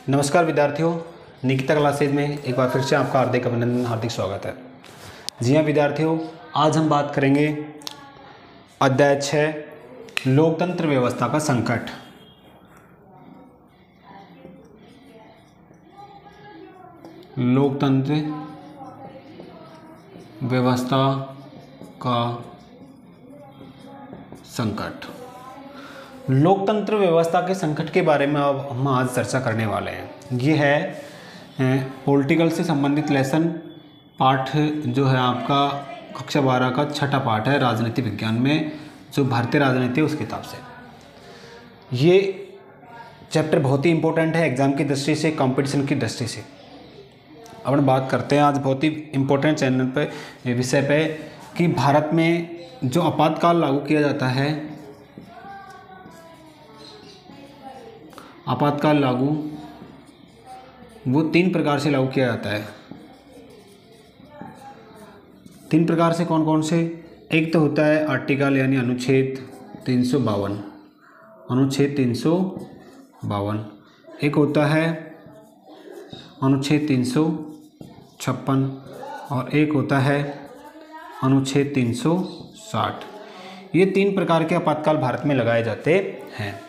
नमस्कार विद्यार्थियों, निकिता क्लासेज में एक बार फिर से आपका हार्दिक अभिनंदन, हार्दिक स्वागत है। जी हाँ विद्यार्थियों, आज हम बात करेंगे अध्याय 6 लोकतंत्र व्यवस्था का संकट। लोकतंत्र व्यवस्था का संकट। लोकतंत्र व्यवस्था के संकट के बारे में अब हम आज चर्चा करने वाले हैं। ये है पॉलिटिकल से संबंधित लेसन पाठ जो है आपका कक्षा 12 का छठा पाठ है राजनीति विज्ञान में, जो भारतीय राजनीति है उस किताब से। ये चैप्टर बहुत ही इम्पोर्टेंट है एग्जाम की दृष्टि से, कंपटीशन की दृष्टि से। अपन बात करते हैं आज बहुत ही इम्पोर्टेंट चैनल पे विषय पे कि भारत में जो आपातकाल लागू किया जाता है, आपातकाल लागू वो 3 प्रकार से लागू किया जाता है। 3 प्रकार से कौन कौन से? एक तो होता है आर्टिकल यानी अनुच्छेद 352, अनुच्छेद 352। एक होता है अनुच्छेद 356 और एक होता है अनुच्छेद 360। ये 3 प्रकार के आपातकाल भारत में लगाए जाते हैं।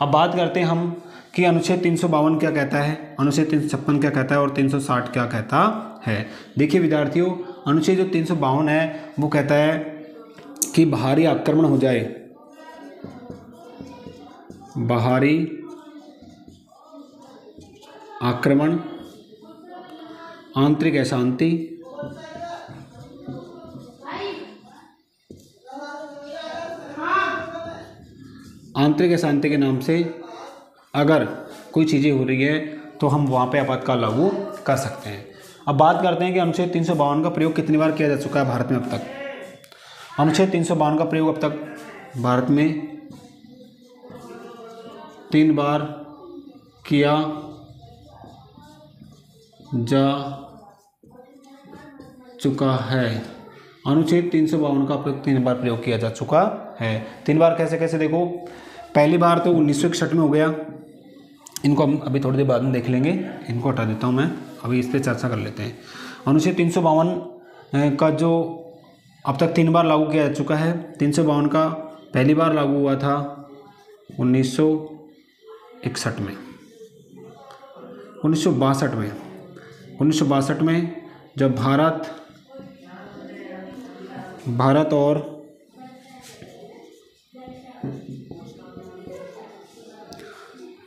अब बात करते हैं हम कि अनुच्छेद 352 क्या कहता है, अनुच्छेद 356 क्या कहता है और 360 क्या कहता है। देखिए विद्यार्थियों, अनुच्छेद जो 352 है वो कहता है कि बाहरी आक्रमण हो जाए, बाहरी आक्रमण, आंतरिक अशांति, आंतरिक अशांति के नाम से अगर कोई चीज़ें हो रही है तो हम वहाँ पे आपातकाल लागू कर सकते हैं। अब बात करते हैं कि अनुच्छेद 352 का प्रयोग कितनी बार किया जा चुका है भारत में अब तक। अनुच्छेद 352 का प्रयोग अब तक भारत में 3 बार किया जा चुका है। अनुच्छेद 352 का प्रयोग 3 बार प्रयोग किया जा चुका है। 3 बार कैसे कैसे देखो, पहली बार तो 1961 में हो गया। इनको हम अभी थोड़ी देर बाद में देख लेंगे, इनको हटा देता हूँ मैं, अभी इस पर चर्चा कर लेते हैं। अनुच्छेद 352 का जो अब तक 3 बार लागू किया जा चुका है। 352 का पहली बार लागू हुआ था 1961 में, 1962 में, 1962 में जब भारत और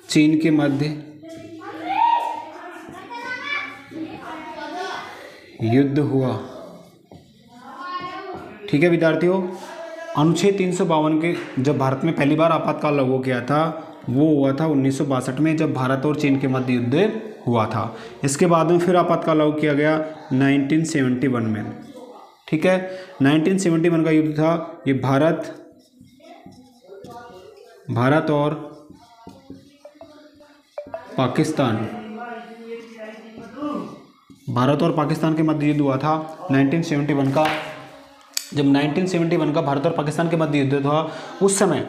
चीन के मध्य युद्ध हुआ। ठीक है विद्यार्थियों, अनुच्छेद 352 के जब भारत में पहली बार आपातकाल लागू किया था वो हुआ था 1962 में, जब भारत और चीन के मध्य युद्ध हुआ था। इसके बाद में फिर आपातकाल लागू किया गया 1971 में। ठीक है, 1971 का युद्ध था। ये भारत और पाकिस्तान के मध्य युद्ध हुआ था 1971 का। जब 1971 का भारत और पाकिस्तान के मध्य युद्ध था उस समय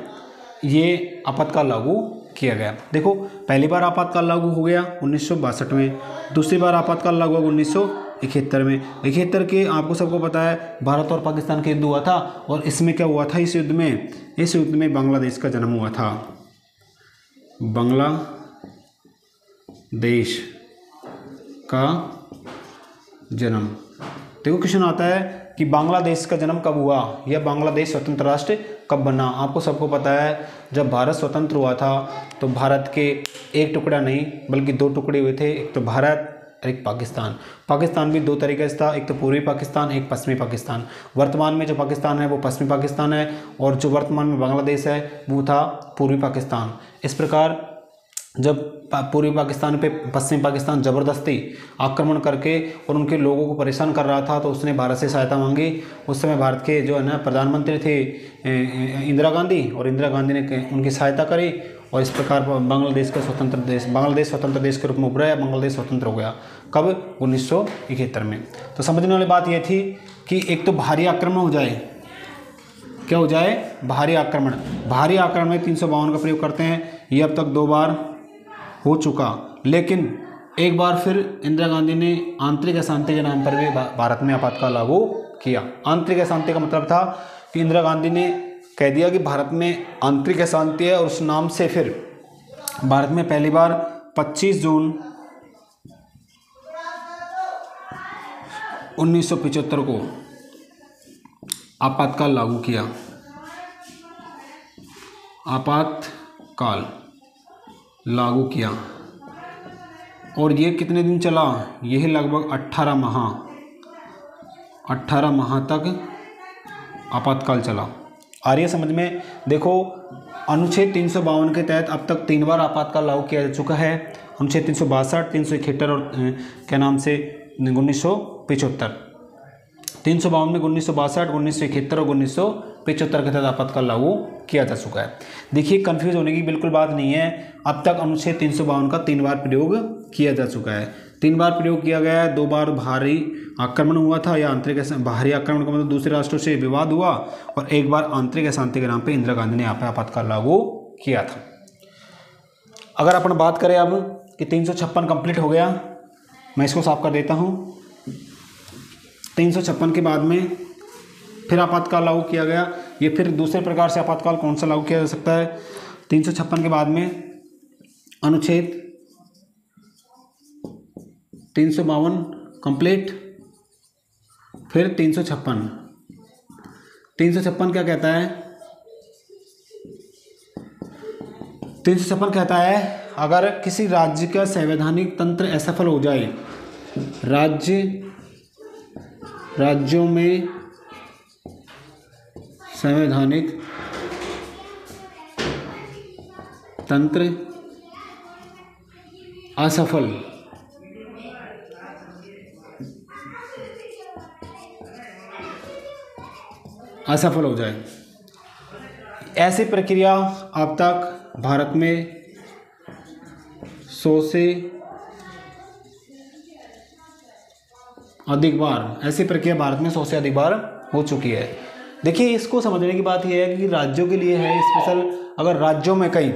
ये आपातकाल लागू किया गया। देखो, पहली बार आपातकाल लागू हो गया 1962 में, दूसरी बार आपातकाल लागू हुआ 1971 में। 71 के आपको सबको पता है भारत और पाकिस्तान का युद्ध हुआ था। और इसमें क्या हुआ था, इस युद्ध में बांग्लादेश का जन्म हुआ था। बांग्लादेश का जन्म। देखो क्वेश्चन आता है कि बांग्लादेश का जन्म कब हुआ या बांग्लादेश स्वतंत्र राष्ट्र कब बना। आपको सबको पता है जब भारत स्वतंत्र हुआ था तो भारत के एक टुकड़ा नहीं बल्कि 2 टुकड़े हुए थे, एक तो भारत और एक पाकिस्तान। पाकिस्तान भी 2 तरीके से था, एक तो पूर्वी पाकिस्तान, एक पश्चिमी पाकिस्तान। वर्तमान में जो पाकिस्तान है वो पश्चिमी पाकिस्तान है और जो वर्तमान में बांग्लादेश है वो था पूर्वी पाकिस्तान। इस प्रकार जब पूर्वी पाकिस्तान पे पश्चिमी पाकिस्तान ज़बरदस्ती आक्रमण करके और उनके लोगों को परेशान कर रहा था तो उसने भारत से सहायता मांगी। उस समय भारत के जो है ना प्रधानमंत्री थे इंदिरा गांधी, और इंदिरा गांधी ने उनकी सहायता करी और इस प्रकार बांग्लादेश स्वतंत्र देश के रूप में उभरा या बांग्लादेश स्वतंत्र हो गया। कब? 1971 में। तो समझने वाली बात यह थी कि एक तो भारी आक्रमण हो जाए, क्या हो जाए? भारी आक्रमण। भारी आक्रमण में 352 का प्रयोग करते हैं। ये अब तक 2 बार हो चुका। लेकिन एक बार फिर इंदिरा गांधी ने आंतरिक अशांति के नाम पर भी भारत में आपातकाल लागू किया। आंतरिक अशांति का मतलब था कि इंदिरा गांधी ने कह दिया कि भारत में आंतरिक अशांति है, और उस नाम से फिर भारत में पहली बार 25 जून 1975 को आपातकाल लागू किया। आपातकाल लागू किया, और ये कितने दिन चला? यह लगभग 18 माह तक आपातकाल चला। आ रही है समझ में? देखो, अनुच्छेद 352 के तहत अब तक 3 बार आपातकाल लागू किया जा चुका है। अनुच्छेद 362, 371 और क्या नाम से 1975। 352 में 1962, 1971 और 1975 के तहत आपातकाल लागू किया जा चुका है। देखिए, कंफ्यूज होने की बिल्कुल बात नहीं है। अब तक अनुच्छेद 352 का 3 बार प्रयोग किया जा चुका है। 3 बार प्रयोग किया गया है। 2 बार भारी आक्रमण हुआ था, या आंतरिक भारी आक्रमण का मतलब दूसरे राष्ट्रों से विवाद हुआ, और 1 बार आंतरिक अशांति के नाम पे इंदिरा गांधी ने यहाँ पे आपातकाल लागू किया था। अगर अपन बात करें अब कि 356 कंप्लीट हो गया, मैं इसको साफ कर देता हूँ। 356 के बाद में फिर आपातकाल लागू किया गया। ये फिर दूसरे प्रकार से आपातकाल कौन सा लागू किया जा सकता है? 356 के बाद में अनुच्छेद 352 कंप्लीट, फिर 356 क्या कहता है? 356 कहता है, अगर किसी राज्य का संवैधानिक तंत्र असफल हो जाए, राज्यों में संवैधानिक तंत्र असफल हो जाए, ऐसी प्रक्रिया अब तक भारत में 100 से अधिक बार, ऐसी प्रक्रिया भारत में 100 से अधिक बार हो चुकी है। देखिए, इसको समझने की बात यह है कि राज्यों के लिए है स्पेशल। अगर राज्यों में कहीं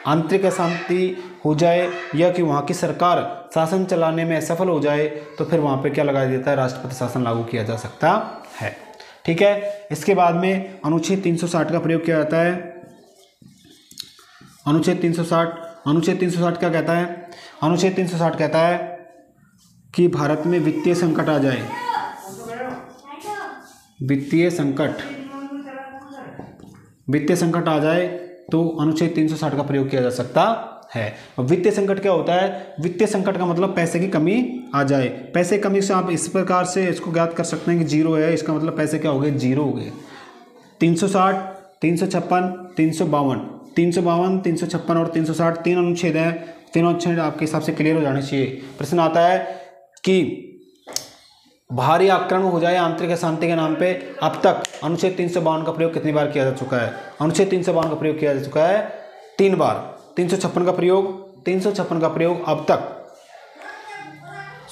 आंतरिक अशांति हो जाए, या कि वहाँ की सरकार शासन चलाने में असफल हो जाए, तो फिर वहाँ पे क्या लगाया जाता है? राष्ट्रपति शासन लागू किया जा सकता है। ठीक है। इसके बाद में अनुच्छेद 360 का प्रयोग किया जाता है। अनुच्छेद 360 क्या कहता है? अनुच्छेद 360 कहता है कि भारत में वित्तीय संकट आ जाए, वित्तीय संकट आ जाए तो अनुच्छेद 360 का प्रयोग किया जा सकता है। और वित्तीय संकट क्या होता है? वित्तीय संकट का मतलब पैसे की कमी आ जाए। पैसे की कमी से आप इस प्रकार से इसको ज्ञात कर सकते हैं कि 0 है, इसका मतलब पैसे क्या हो गए? 0 हो गए। 360, 356, 352, 356 और 360 3 अनुच्छेद हैं। तीनों अनुच्छेद आपके हिसाब से क्लियर हो जाने चाहिए। प्रश्न आता है कि भारी आक्रमण हो जाए आंतरिक अशांति के नाम पे, अब तक अनुच्छेद 352 का प्रयोग कितनी बार किया जा चुका है? अनुच्छेद 352 का प्रयोग किया जा चुका है 3 बार। 356 का प्रयोग अब तक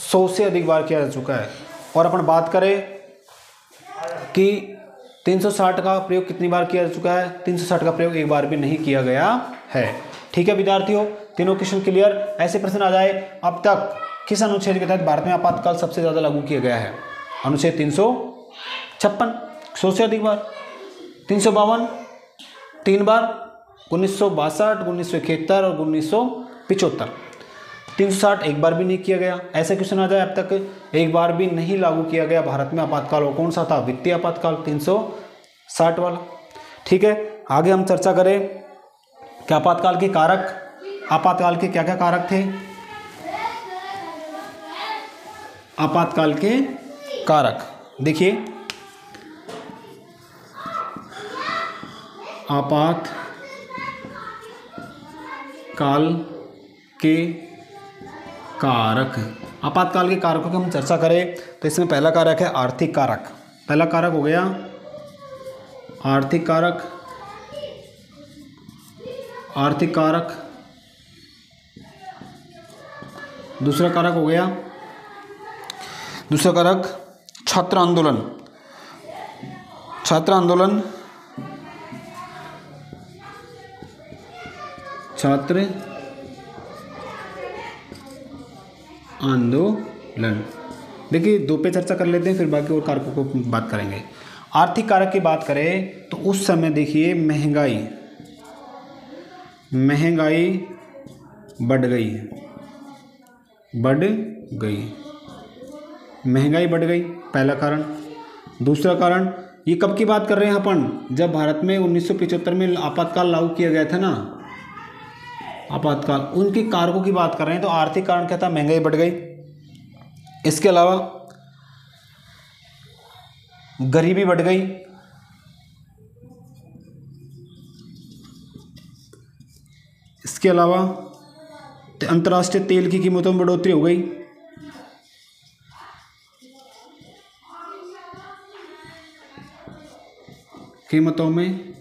100 से अधिक बार किया जा चुका है। और अपन बात करें कि 360 का प्रयोग कितनी बार किया जा चुका है? 360 का प्रयोग 1 बार भी नहीं किया गया है। ठीक है विद्यार्थियों, तीनों क्वेश्चन क्लियर। ऐसे प्रश्न आ जाए, अब तक किस अनुच्छेद के तहत भारत में आपातकाल सबसे ज्यादा लागू किया गया है? अनुच्छेद 356, 100 से अधिक बार। 352 3 बार, 1962, 1971 और 1975। 360 1 बार भी नहीं किया गया। ऐसे क्वेश्चन आ जाए, अब तक 1 बार भी नहीं लागू किया गया भारत में आपातकाल। और कौन सा था? वित्तीय आपातकाल 360 वाला। ठीक है, आगे हम चर्चा करें कि आपातकाल के कारक, आपातकाल के क्या क्या कारक थे? आपातकाल के कारक देखिए, आपातकाल के कारक। आपातकाल के कारकों की हम चर्चा करें तो इसमें पहला कारक है आर्थिक कारक। पहला कारक हो गया आर्थिक कारक। आर्थिक कारक। दूसरा कारक हो गया, दूसरा कारक छात्र आंदोलन। छात्र आंदोलन, छात्र आंदोलन। देखिए 2 पे चर्चा कर लेते हैं, फिर बाकी और कारकों को बात करेंगे। आर्थिक कारक की बात करें तो उस समय देखिए महंगाई बढ़ गई, महंगाई बढ़ गई, पहला कारण। दूसरा कारण, ये कब की बात कर रहे हैं अपन, जब भारत में 1975 में आपातकाल लागू किया गया था ना, आपातकाल, उनके कारकों की बात कर रहे हैं। तो आर्थिक कारण क्या था, महंगाई बढ़ गई। इसके अलावा गरीबी बढ़ गई, इसके अलावा अंतर्राष्ट्रीय तेल की कीमतों में बढ़ोतरी हो गई, कीमतों में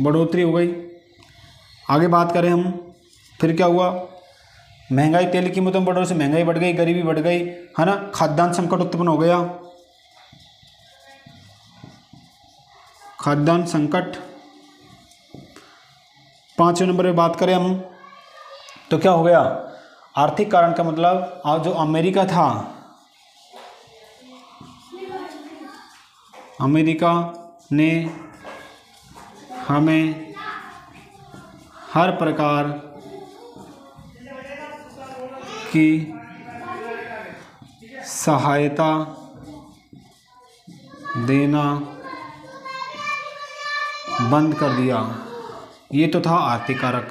बढ़ोतरी हो गई। आगे बात करें हम, फिर क्या हुआ, महंगाई, तेल की कीमतों में बढ़ोतरी से महंगाई बढ़ गई, गरीबी बढ़ गई, है ना, खाद्यान्न संकट उत्पन्न हो गया, खाद्यान्न संकट। 5वें नंबर पे बात करें हम तो क्या हो गया, आर्थिक कारण का मतलब जो अमेरिका था, अमेरिका ने हमें हर प्रकार की सहायता देना बंद कर दिया। ये तो था आर्थिक कारक।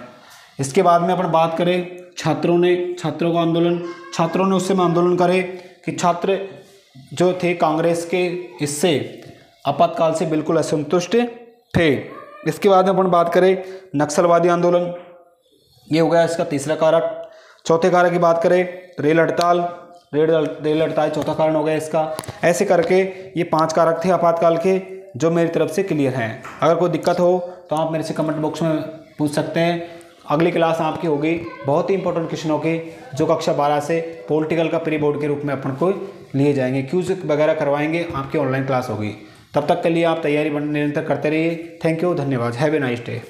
इसके बाद में अपन बात करें छात्रों ने उस समय आंदोलन करे कि छात्र जो थे कांग्रेस के इससे आपातकाल से बिल्कुल असंतुष्ट थे। इसके बाद में अपन बात करें नक्सलवादी आंदोलन, ये हो गया इसका तीसरा कारक। चौथे कारक की बात करें रेल हड़ताल चौथा कारण हो गया इसका। ऐसे करके ये 5 कारक थे आपातकाल के, जो मेरी तरफ से क्लियर हैं। अगर कोई दिक्कत हो तो आप मेरे से कमेंट बॉक्स में पूछ सकते हैं। अगली क्लास आपकी होगी बहुत ही इंपॉर्टेंट क्वेश्चनों की, जो कक्षा 12 से पॉलिटिकल का प्री बोर्ड के रूप में अपन को लिए जाएंगे, क्यूज वगैरह करवाएंगे, आपकी ऑनलाइन क्लास होगी। तब तक के लिए आप तैयारी निरंतर करते रहिए। थैंक यू, धन्यवाद, हैव ए नाइस डे।